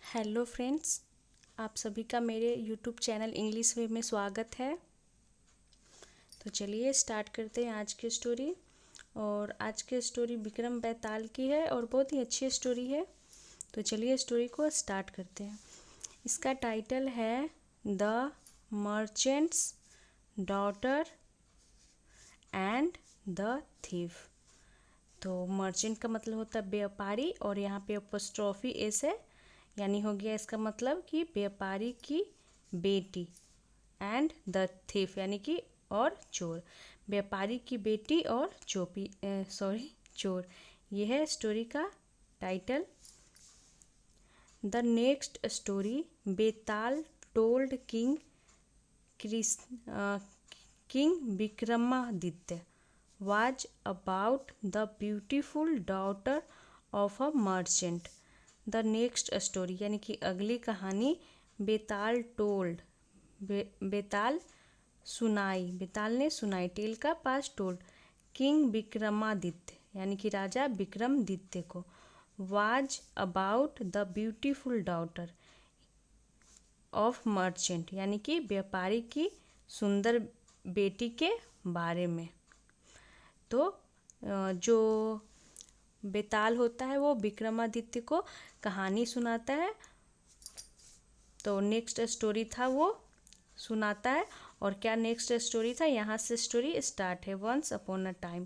Hello friends, आप सभी का मेरे यूट्यूब चैनल इंग्लिश वे में स्वागत है। तो चलिए स्टार्ट करते हैं आज की स्टोरी। और आज की स्टोरी विक्रम बेताल की है और बहुत ही अच्छी स्टोरी है। तो चलिए स्टोरी को स्टार्ट करते हैं। इसका टाइटल है the merchants daughter and the thief. तो मर्चेंट का मतलब होता है व्यापारी और यहाँ पे अपोस्ट्रोफी एस है, यानी हो गया इसका मतलब कि व्यापारी की बेटी। एंड द थीफ यानी कि और चोर, व्यापारी की बेटी और चोर। ये है स्टोरी का title. The next story Betal told king Vikramaditya was about the beautiful daughter of a merchant. The next story यानी कि अगली कहानी बेताल टोल्ड, बेताल ने सुनाई, टेल का पास टोल्ड, किंग विक्रमादित्य यानी कि राजा विक्रमादित्य को, was about the beautiful daughter of merchant यानी कि व्यापारी की सुंदर बेटी के बारे में। तो जो बेताल होता है वो विक्रमादित्य को कहानी सुनाता है। तो नेक्स्ट स्टोरी था वो सुनाता है। और क्या नेक्स्ट स्टोरी था, यहाँ से स्टोरी स्टार्ट है। वंस अपॉन अ टाइम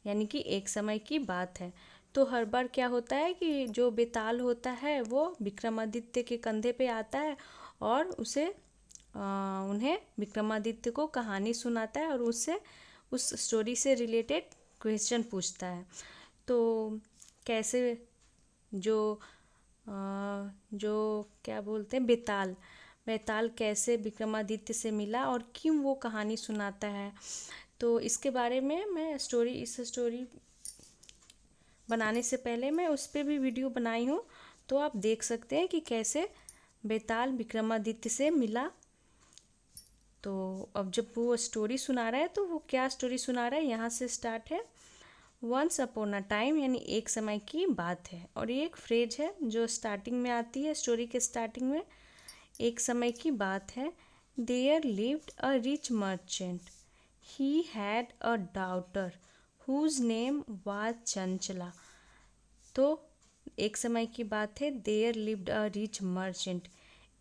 यानी कि एक समय की बात है। तो हर बार क्या होता है कि जो बेताल होता है वो विक्रमादित्य के कंधे पे आता है और उन्हें विक्रमादित्य को कहानी सुनाता है और उससे उस स्टोरी से रिलेटेड क्वेश्चन पूछता है। तो कैसे जो क्या बोलते हैं बेताल कैसे विक्रमादित्य से मिला और क्यों वो कहानी सुनाता है, तो इसके बारे में इस स्टोरी बनाने से पहले मैं उस पर भी वीडियो बनाई हूँ। तो आप देख सकते हैं कि कैसे बेताल विक्रमादित्य से मिला। तो अब जब वो स्टोरी सुना रहा है तो वो क्या स्टोरी सुना रहा है, यहाँ से स्टार्ट है। वंस अपॉन अ टाइम यानी एक समय की बात है। और ये एक फ्रेज है जो स्टार्टिंग में आती है स्टोरी के स्टार्टिंग में। एक समय की बात है। There lived a rich merchant, he had a daughter whose name was Chanchala. तो एक समय की बात है, there lived a rich merchant,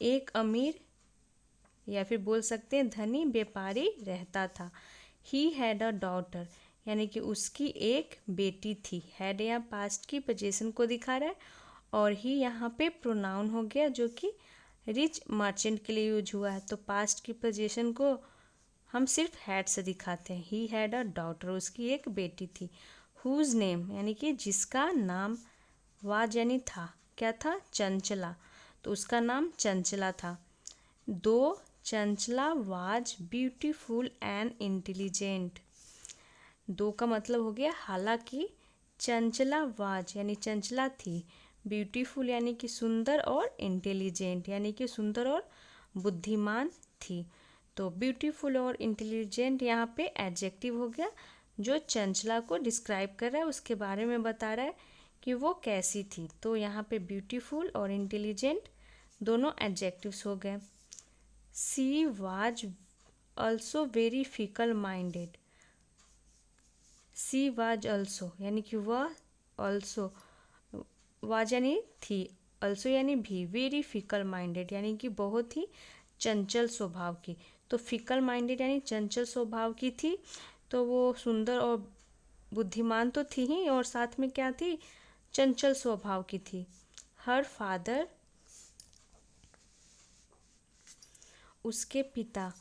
एक अमीर या फिर बोल सकते हैं धनी व्यापारी रहता था। ही हैड अ डॉटर यानी कि उसकी एक बेटी थी। हैड यहाँ पास्ट की पोजीशन को दिखा रहा है और ही यहाँ पे प्रोनाउन हो गया जो कि रिच मर्चेंट के लिए यूज हुआ है। तो पास्ट की पोजीशन को हम सिर्फ हैड से दिखाते हैं। ही हैड अ डॉटर, उसकी एक बेटी थी। हुज नेम यानी कि जिसका नाम, वाज यानी था, क्या था, चंचला, तो उसका नाम चंचला था। दो Chanchala was beautiful and intelligent. दो का मतलब हो गया हालांकि, चंचला वाज यानी चंचला थी, ब्यूटीफुल यानी कि सुंदर और इंटेलिजेंट यानी कि सुंदर और बुद्धिमान थी। तो ब्यूटीफुल और इंटेलिजेंट यहाँ पे एडजेक्टिव हो गया जो चंचला को डिस्क्राइब कर रहा है, उसके बारे में बता रहा है कि वो कैसी थी। तो यहाँ पे ब्यूटीफुल और इंटेलिजेंट दोनों एडजेक्टिव्स हो गए। She was also very fickle minded. She was also यानी कि वह, ऑल्सो वाज यानी थी, ऑल्सो यानी भी, वेरी फिकल माइंडेड यानी कि बहुत ही चंचल स्वभाव की। तो फिकल माइंडेड यानी चंचल स्वभाव की थी। तो वो सुंदर और बुद्धिमान तो थी ही और साथ में क्या थी, चंचल स्वभाव की थी। हर फादर, उसके पिता,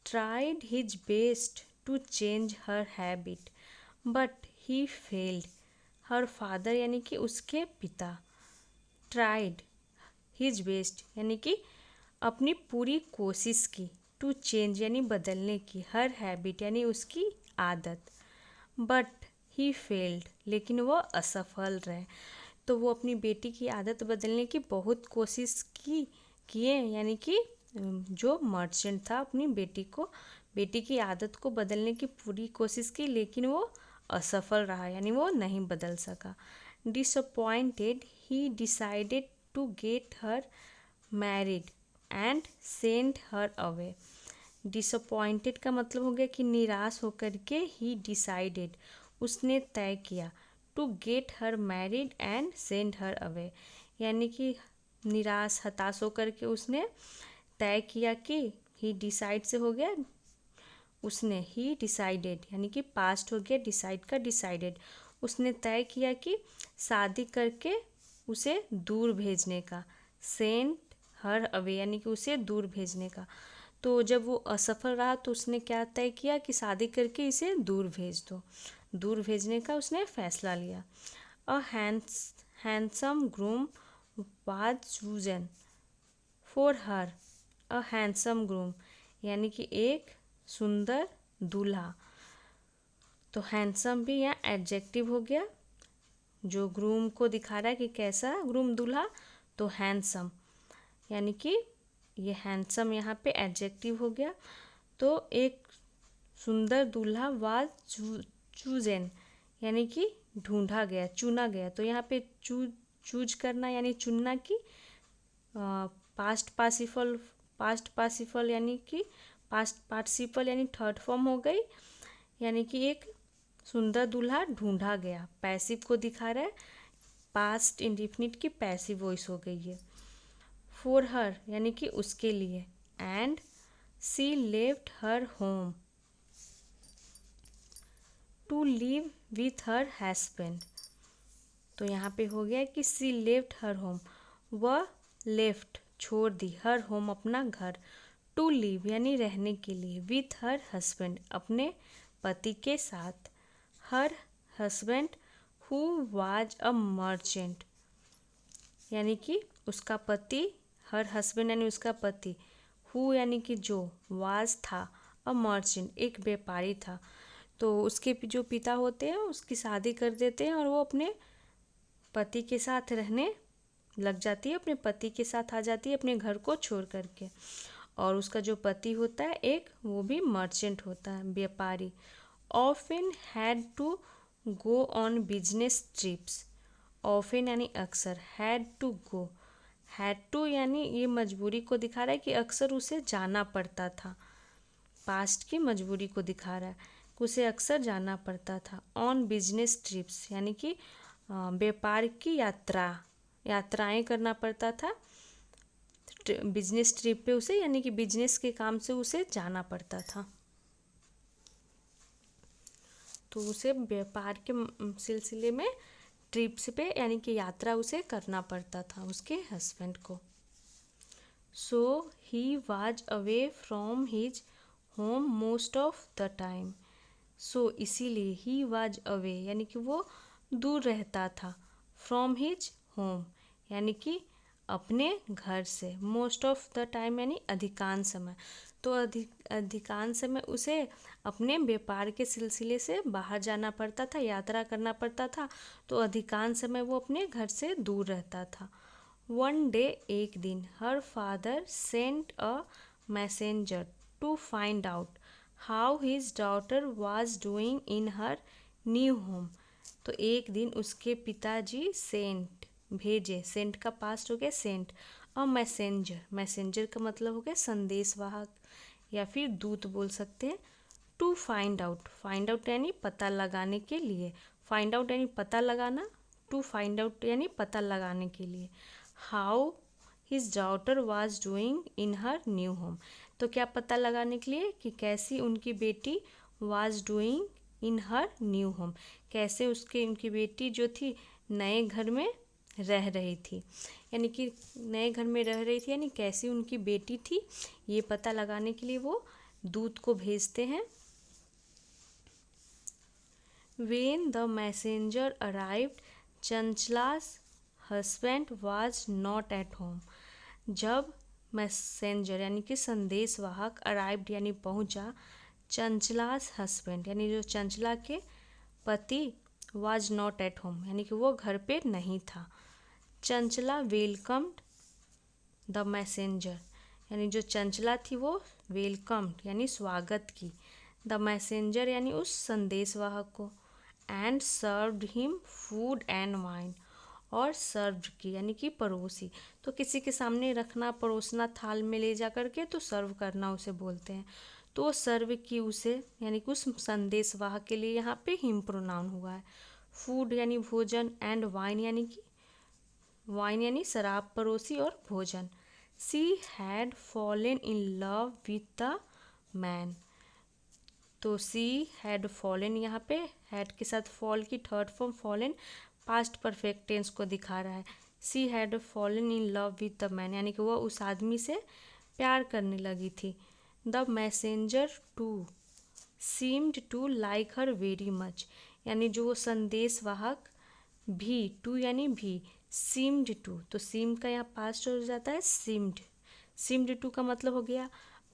tried his best to change her habit but he failed. Her father यानी कि उसके पिता, ट्राइड हिज बेस्ट यानी कि अपनी पूरी कोशिश की, टू चेंज यानी बदलने की, हर हैबिट यानी उसकी आदत, बट ही फेल्ड लेकिन वह असफल रहे। तो वो अपनी बेटी की आदत बदलने की बहुत कोशिश किए यानी कि जो मर्चेंट था अपनी बेटी की आदत को बदलने की पूरी कोशिश की, लेकिन वो असफल रहा यानी वो नहीं बदल सका। Disappointed he decided to get her married and send her away. Disappointed का मतलब हो गया कि निराश होकर के, ही डिसाइडेड उसने तय किया, to get her married and send her away यानी कि निराश हताश होकर के उसने तय किया कि, ही डिसाइड से हो गया उसने, ही डिसाइडेड यानी कि पास्ट हो गया डिसाइड का डिसाइडेड, उसने तय किया कि शादी करके उसे दूर भेजने का, सेंड हर अवे यानी कि उसे दूर भेजने का। तो जब वो असफल रहा तो उसने क्या तय किया कि शादी करके इसे दूर भेज दो, दूर भेजने का उसने फैसला लिया। A handsome groom was chosen for her. A handsome groom यानी कि एक सुंदर दूल्हा। तो हैंडसम भी यहाँ एडजेक्टिव हो गया जो ग्रूम को दिखा रहा है कि कैसा ग्रूम दूल्हा, तो हैंडसम यानी कि ये हैंडसम यहाँ पे एडजेक्टिव हो गया। तो एक सुंदर दूल्हा वाज चूजन यानी कि ढूंढा गया, चुना गया। तो यहाँ पे चूज करना यानी चुनना की पास्ट पार्टिसिपल यानी कि पास्ट पार्टिसिपल यानी थर्ड फॉर्म हो गई, यानी कि एक सुंदर दूल्हा ढूंढा गया। पैसिव को दिखा रहा है, पास्ट इंडिफिनिट की पैसिव वॉइस हो गई है। फॉर हर यानी कि उसके लिए, and she left her home to live with her husband. तो यहाँ पे हो गया कि सी लेफ्ट हर होम, वह लेफ्ट छोड़ दी, हर होम अपना घर, टू लिव यानी रहने के लिए, विथ हर हस्बैंड अपने पति के साथ, her husband who was a merchant यानी कि उसका पति, हर हस्बैंड यानी उसका पति, हु यानी कि जो, वाज था, अ मर्चेंट एक व्यापारी था। तो उसके जो पिता होते हैं उसकी शादी कर देते हैं और वो अपने पति के साथ रहने लग जाती है, अपने पति के साथ आ जाती है अपने घर को छोड़ करके। और उसका जो पति होता है एक, वो भी मर्चेंट होता है, व्यापारी। Often had to go on business trips. Often यानी अक्सर, had to go, had to यानी ये मजबूरी को दिखा रहा है कि अक्सर उसे जाना पड़ता था, पास्ट की मजबूरी को दिखा रहा है कि उसे अक्सर जाना पड़ता था। ऑन बिजनेस ट्रिप्स यानी कि व्यापार की यात्राएं करना पड़ता था, बिजनेस ट्रिप पे उसे यानी कि बिजनेस के काम से उसे जाना पड़ता था। तो उसे व्यापार के सिलसिले में ट्रिप्स पे यानी कि यात्रा उसे करना पड़ता था उसके हस्बैंड को। So he was away from his home most of the time. So इसीलिए ही वाज अवे यानी कि वो दूर रहता था, फ्रॉम हिज होम यानी कि अपने घर से, मोस्ट ऑफ द टाइम यानी अधिकांश समय। तो अधिकांश समय उसे अपने व्यापार के सिलसिले से बाहर जाना पड़ता था, यात्रा करना पड़ता था, तो अधिकांश समय वो अपने घर से दूर रहता था। वन डे एक दिन, her father sent a messenger to find out how his daughter was doing in her new home. तो एक दिन उसके पिताजी सेंट भेजे, सेंट का पास्ट हो गया सेंट, अ मैसेंजर, मैसेंजर का मतलब हो गया संदेशवाहक या फिर दूत बोल सकते हैं। To find out, find out यानी पता लगाने के लिए, फाइंड आउट यानी पता लगाना, टू फाइंड आउट यानी पता लगाने के लिए। How his daughter was doing in her new home, तो क्या पता लगाने के लिए कि कैसी उनकी बेटी was doing in her new home, कैसे उनकी बेटी जो थी नए घर में रह रही थी, यानी कि नए घर में रह रही थी यानी कैसी उनकी बेटी थी, ये पता लगाने के लिए वो दूत को भेजते हैं। When the messenger arrived, चंचला's husband was not at home. जब मैसेंजर यानी कि संदेशवाहक अराइव्ड यानी पहुंचा, चंचला's हस्बैंड यानी जो चंचला के पति वाज नॉट एट होम यानी कि वो घर पे नहीं था। चंचला वेलकम्ड द मैसेंजर यानी जो चंचला थी वो वेलकम्ड यानी स्वागत की, द मैसेंजर यानी उस संदेशवाहक को, and served him food and wine, और सर्व्ड की यानी कि परोसी। तो किसी के सामने रखना, परोसना, थाल में ले जा करके तो सर्व करना उसे बोलते हैं। तो सर्व की उसे यानी कि उस संदेशवाहक के लिए यहाँ पे हिम प्रोनाउन हुआ है। फूड यानी भोजन, एंड वाइन यानी शराब, परोसी और भोजन। She had fallen in love with the man. तो सी हैड फॉलन, यहाँ पे हैड के साथ फॉल की third form fallen past perfect tense को दिखा रहा है। She had fallen in love with the man यानी कि वह उस आदमी से प्यार करने लगी थी। The messenger too seemed to like her very much यानी जो वो संदेशवाहक भी, टू यानी भी, सीम्ड टू, तो सीम का यहाँ पास्ट हो जाता है सीम्ड। सीम्ड टू का मतलब हो गया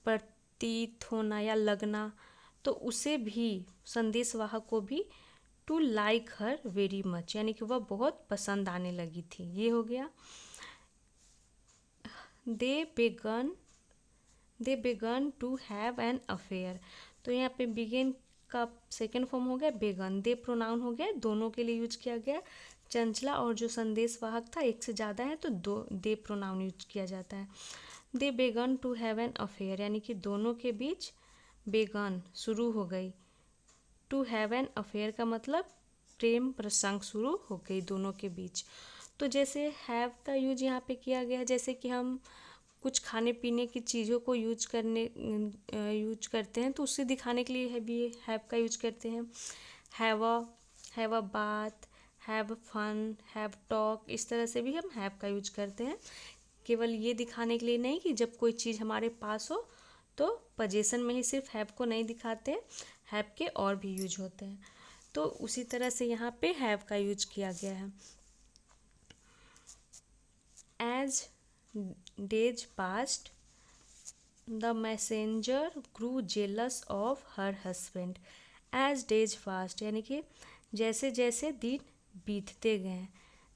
प्रतीत होना या लगना। तो उसे भी, संदेशवाहक को भी, to like her very much यानी कि वह बहुत पसंद आने लगी थी। ये हो गया। दे बेगन टू हैव एन अफेयर। तो यहाँ पे बिगेन का सेकेंड फॉर्म हो गया बेगन। दे प्रोनाउन हो गया, दोनों के लिए यूज किया गया। चंचला और जो संदेशवाहक था एक से ज़्यादा है तो दो दे प्रोनाउन यूज किया जाता है। दे बेगन टू हैव एन अफेयर यानी कि दोनों के बीच बेगन शुरू हो गई। टू हैव एन अफेयर का मतलब प्रेम प्रसंग शुरू हो गई दोनों के बीच। तो जैसे हैव का यूज यहाँ पे किया गया है, जैसे कि हम कुछ खाने पीने की चीज़ों को यूज करते हैं तो उससे दिखाने के लिए भी हैव का यूज करते हैं। हैव अ बात, हैव फन, हैव टॉक, इस तरह से भी हम हैव का यूज करते हैं। केवल ये दिखाने के लिए नहीं कि जब कोई चीज़ हमारे पास हो तो पोजीशन में ही सिर्फ हैव को नहीं दिखाते हैं, हैव के और भी यूज होते हैं। तो उसी तरह से यहाँ पे हैव का यूज किया गया है। As days passed the messenger grew jealous of her husband. As days passed यानी कि जैसे जैसे दिन बीतते गए,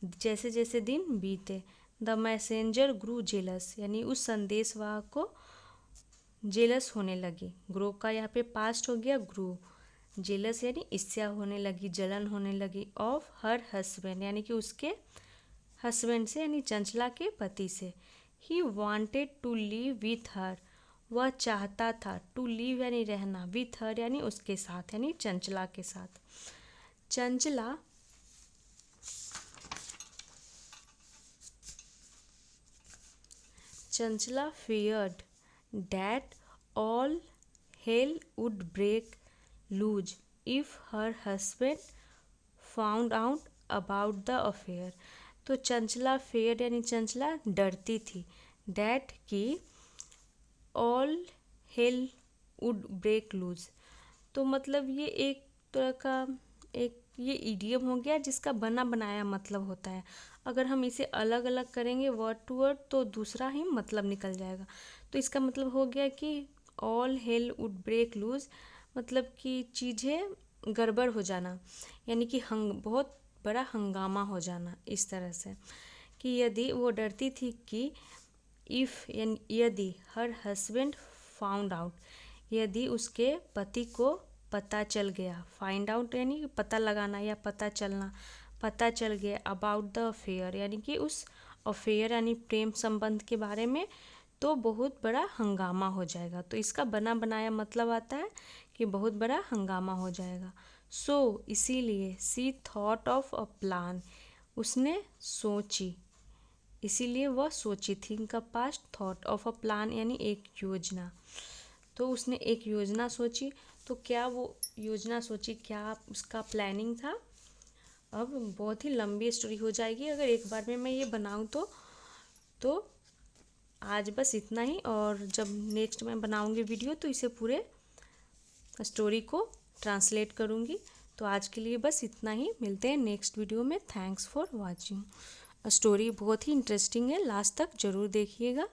जैसे जैसे दिन बीते। द मैसेंजर ग्रू जेलस यानी उस संदेशवाहक को जेलस होने लगी। ग्रो का यहाँ पे पास्ट हो गया ग्रू। जेलस यानी ईर्ष्या होने लगी, जलन होने लगी। ऑफ हर हस्बैंड यानी कि उसके हस्बैंड से यानी चंचला के पति से। He wanted to live with her, वह चाहता था, टू लिव यानी रहना, विथ हर यानी उसके साथ यानी चंचला के साथ। Chanchala feared that all hell would break loose if her husband found out about the affair। तो चंचला feared यानी चंचला डरती थी, that कि all hell would break loose। तो मतलब ये एक तरह का एक ये इडियम हो गया जिसका बना बनाया मतलब होता है। अगर हम इसे अलग अलग करेंगे वर्ड टू वर्ड तो दूसरा ही मतलब निकल जाएगा। तो इसका मतलब हो गया कि all hell would break loose, मतलब कि चीज़ें गड़बड़ हो जाना, यानी कि बहुत बड़ा हंगामा हो जाना। इस तरह से कि यदि वो डरती थी कि इफ़ यानी यदि हर हस्बैंड फाउंड आउट, यदि उसके पति को पता चल गया। फाइंड आउट यानी पता लगाना या पता चलना, पता चल गया। अबाउट द अफेयर यानी कि उस अफेयर यानी प्रेम संबंध के बारे में, तो बहुत बड़ा हंगामा हो जाएगा। तो इसका बना बनाया मतलब आता है कि बहुत बड़ा हंगामा हो जाएगा। सो इसीलिए सी थॉट ऑफ अ प्लान, उसने सोची, इसीलिए वह सोची थी। इनका past thought of a plan यानी एक योजना। तो उसने एक योजना सोची। तो क्या वो योजना सोची, क्या उसका प्लानिंग था? अब बहुत ही लंबी स्टोरी हो जाएगी अगर एक बार में मैं ये बनाऊँ तो आज बस इतना ही। और जब नेक्स्ट मैं बनाऊँगी वीडियो तो इसे पूरे स्टोरी को ट्रांसलेट करूँगी। तो आज के लिए बस इतना ही, मिलते हैं नेक्स्ट वीडियो में। Thanks for watching. स्टोरी बहुत ही इंटरेस्टिंग है, लास्ट तक ज़रूर देखिएगा।